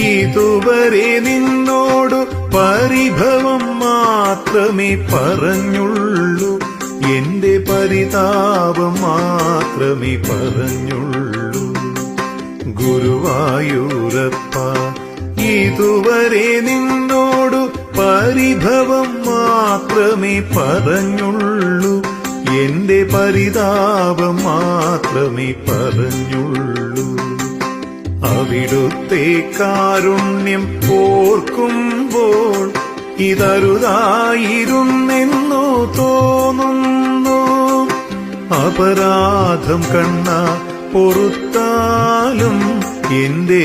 ഇതുവരെ നിന്നോടു പരിഭവം മാത്രമേ പറഞ്ഞുള്ളൂ, എന്റെ പരിതാപം മാത്രമേ പറഞ്ഞുള്ളൂ. ഗുരുവായൂരപ്പ, ഇതുവരെ നിന്നോടു പരിഭവം മാത്രമേ പറഞ്ഞുള്ളൂ, എന്റെ പരിതാപം മാത്രമേ പറഞ്ഞുള്ളൂ. അവിടുത്തെ കാരുണ്യം ഓർക്കുമ്പോൾ ഇതരുതായിരുന്നെന്നോ തോന്നുന്നു. അപരാധം കണ്ണ പൊറുത്താലും എന്റെ